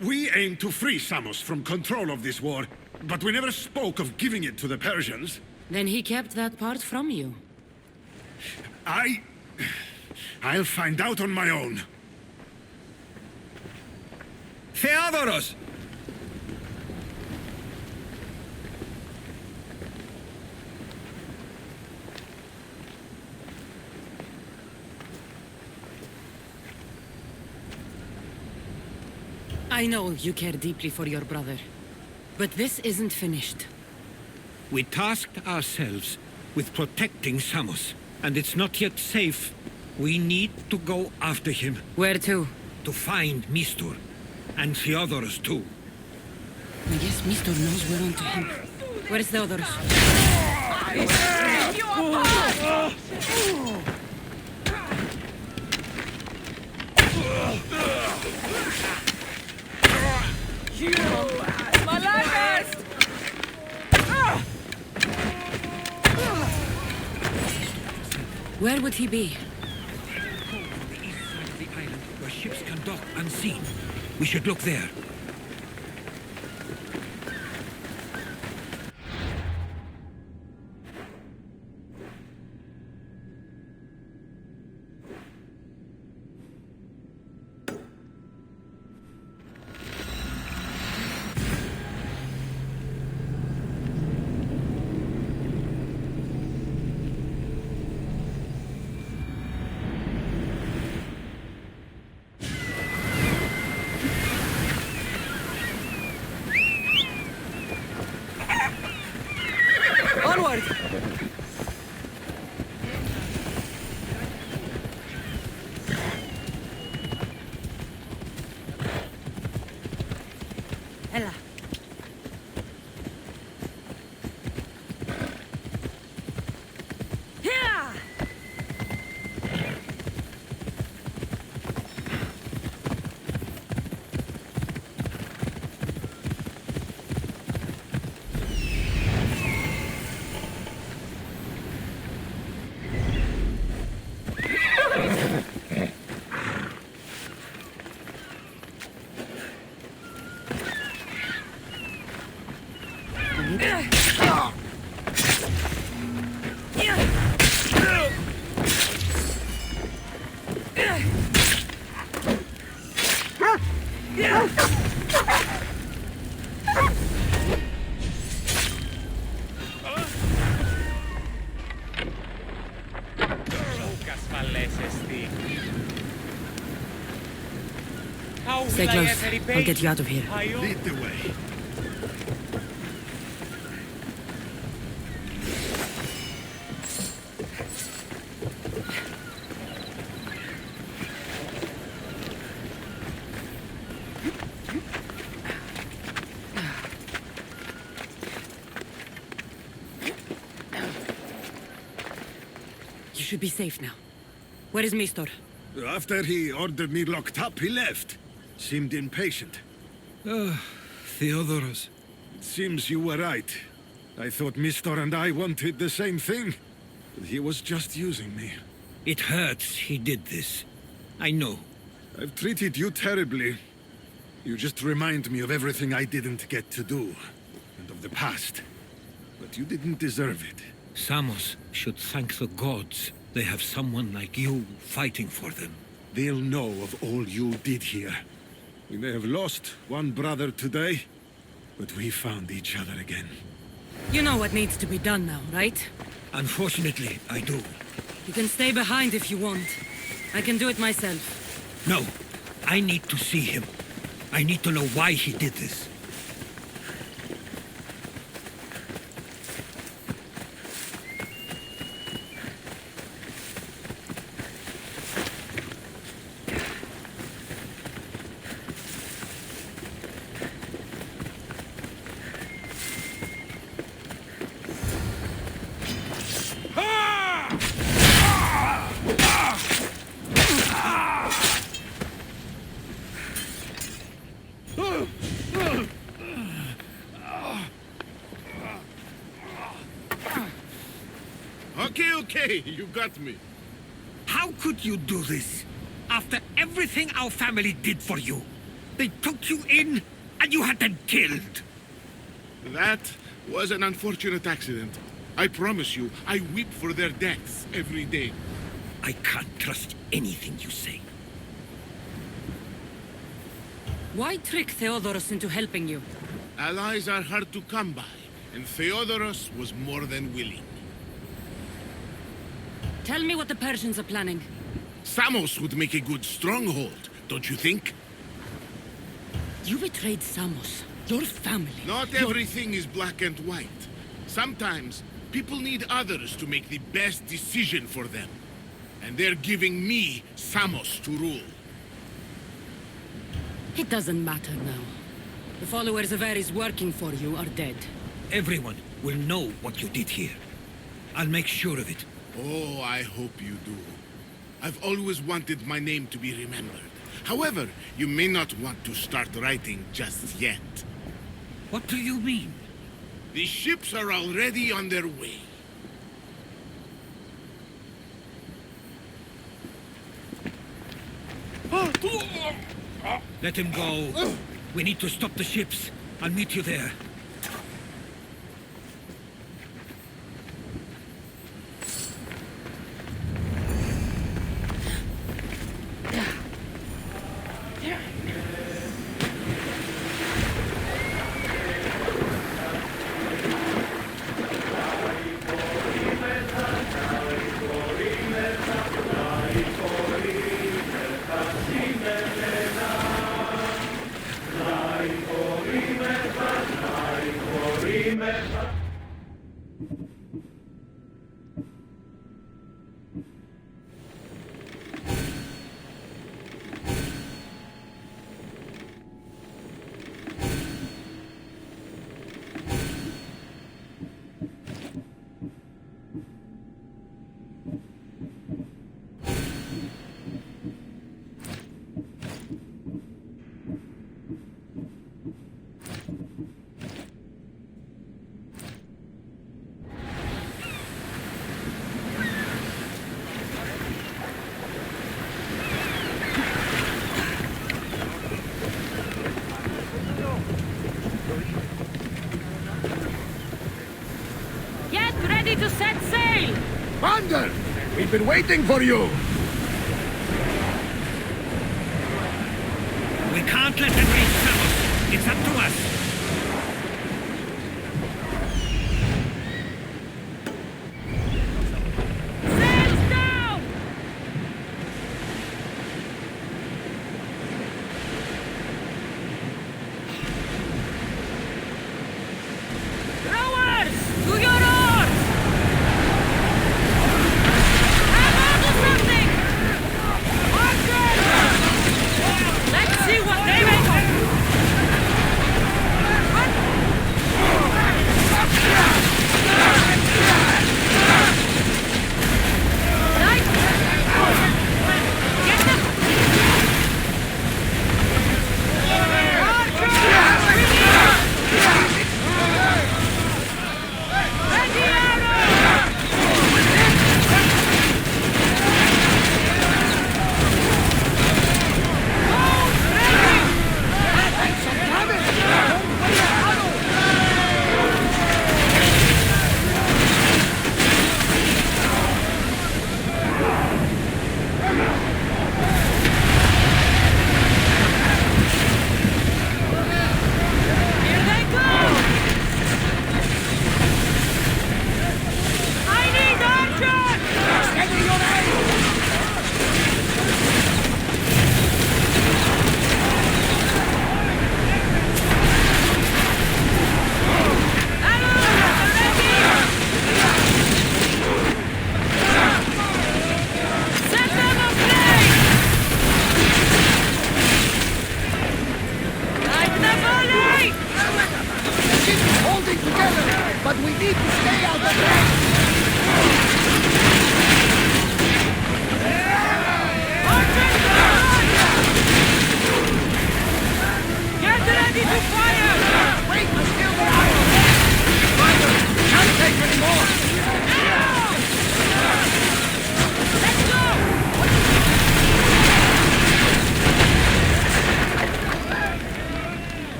S11: We aim to free Samos from control of this war, but we never spoke of giving it to the Persians.
S5: Then he kept that part from you.
S11: I'll find out on my own.
S10: Theodoros!
S5: I know you care deeply for your brother, but this isn't finished.
S10: We tasked ourselves with protecting Samos, and it's not yet safe. We need to go after him.
S5: Where to?
S10: To find Mistur. And Theodoros too.
S5: I guess Mistur knows we're onto him. Where's Theodoros? Where would he be?
S10: On the east side of the island, where ships can dock unseen. We should look there.
S5: Onward! Ella. Here! Stay close. I'll get you out of here.
S11: Lead the way.
S5: You should be safe now. Where is Mistor?
S11: After he ordered me locked up, he left. Seemed impatient.
S10: Theodoros.
S11: It seems you were right. I thought Mistor and I wanted the same thing. But he was just using me.
S10: It hurts he did this. I know.
S11: I've treated you terribly. You just remind me of everything I didn't get to do. And of the past. But you didn't deserve it.
S10: Samos should thank the gods. They have someone like you fighting for them.
S11: They'll know of all you did here. We may have lost one brother today, but we found each other again.
S5: You know what needs to be done now, right?
S10: Unfortunately, I do.
S5: You can stay behind if you want. I can do it myself.
S10: No. I need to see him. I need to know why he did this.
S12: Okay, you got me.
S10: How could you do this? After everything our family did for you? They took you in, and you had them killed.
S12: That was an unfortunate accident. I promise you, I weep for their deaths every day.
S10: I can't trust anything you say.
S5: Why trick Theodoros into helping you?
S12: Allies are hard to come by, and Theodoros was more than willing.
S5: Tell me what the Persians are planning.
S12: Samos would make a good stronghold, don't you think?
S5: You betrayed Samos, your family.
S12: Not everything is black and white. Sometimes, people need others to make the best decision for them. And they're giving me Samos to rule.
S5: It doesn't matter now. The followers of Ares working for you are dead.
S10: Everyone will know what you did here. I'll make sure of it.
S12: Oh, I hope you do. I've always wanted my name to be remembered. However, you may not want to start writing just yet.
S10: What do you mean?
S12: The ships are already on their way.
S10: Let him go. We need to stop the ships. I'll meet you there.
S2: To set sail!
S9: Commander! We've been waiting for you!
S10: We can't let them reach Samos. It's up to us.
S2: Sails down! Rowers! To your oars! Let's see what they make of.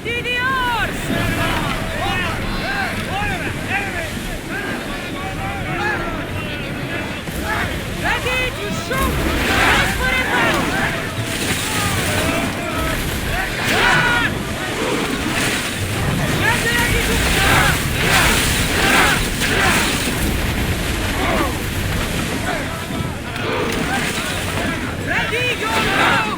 S13: Ready the oars! Ready to shoot! Brace for impact! Get ready to fire! Ready, go now!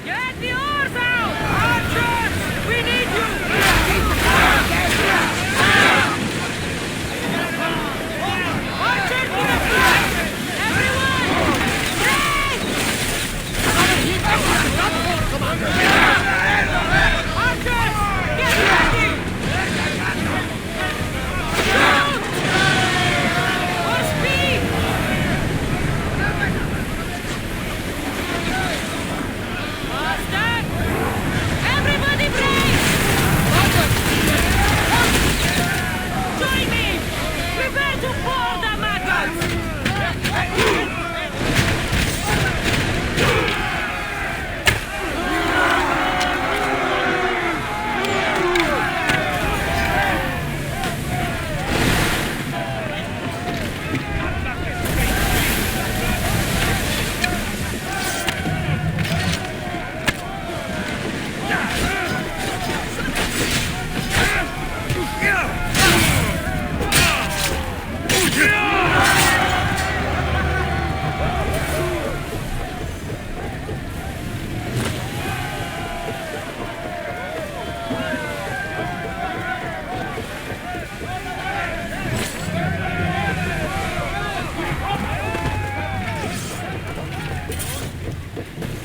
S13: Get the oars out! Archers! We need you! Archers to the front! Everyone! Break! Archers! Get ready! Shoot! For speed! Faster! Everybody brace! Join me! Prepare to board the maggots!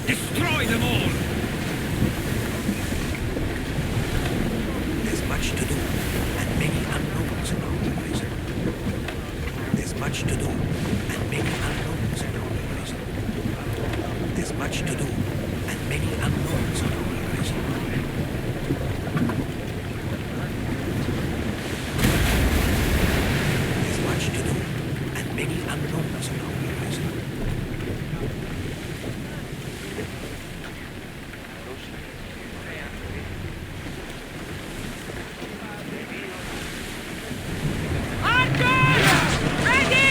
S10: Destroy them all!
S15: There's much to do, and many unknowns around the horizon. There's much to do, and many unknowns around the horizon. There's much to do, and many unknowns around the horizon. There's much to do, and many unknowns around the horizon.
S13: Archers! Ready!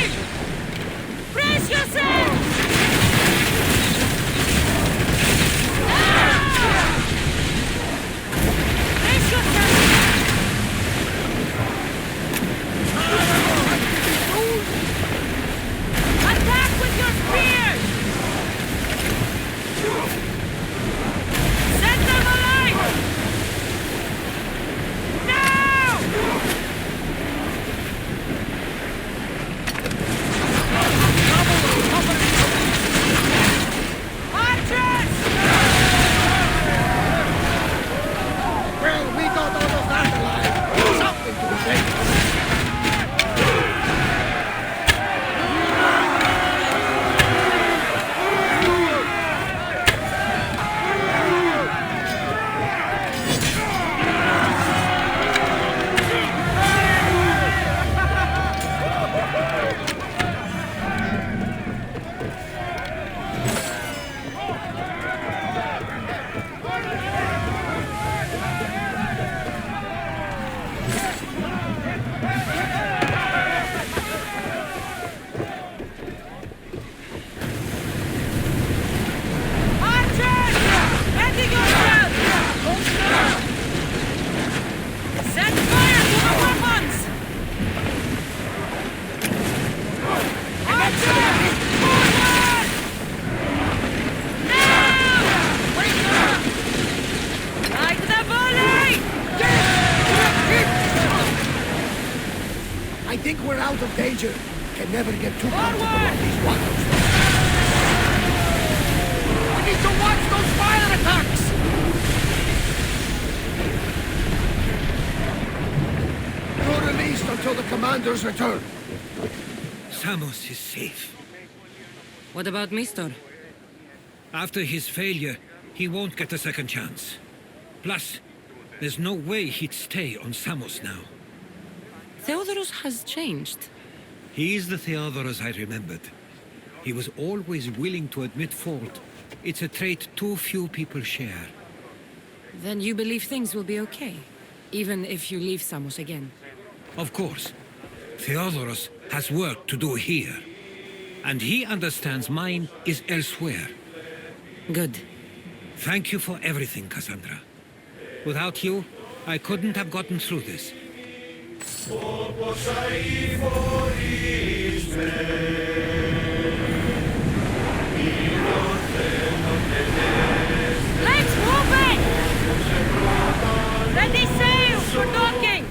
S13: Brace yourselves! Brace yourselves! Attack with your spears! Set them alight! Now! Archers!
S9: Well, we got all of that alive. Something to be thankful for.
S13: Archers! Ready yourselves! Set fire to the weapons! Archers! Forward! Now! Like the volley!
S9: I think we're out of danger. Can never get too comfortable on these waters. We need to watch those fire attacks! until the commander's return.
S10: Samos is safe.
S5: What about Mistor?
S10: After his failure, he won't get a second chance. Plus, there's no way he'd stay on Samos now.
S5: Theodorus has changed.
S10: He is the Theodorus I remembered. He was always willing to admit fault. It's a trait too few people share.
S5: Then you believe things will be okay, even if you leave Samos again?
S10: Of course. Theodorus has work to do here. And he understands mine is elsewhere.
S5: Good.
S10: Thank you for everything, Cassandra. Without you, I couldn't have gotten through this.
S13: Let's move it! Ready sail for docking!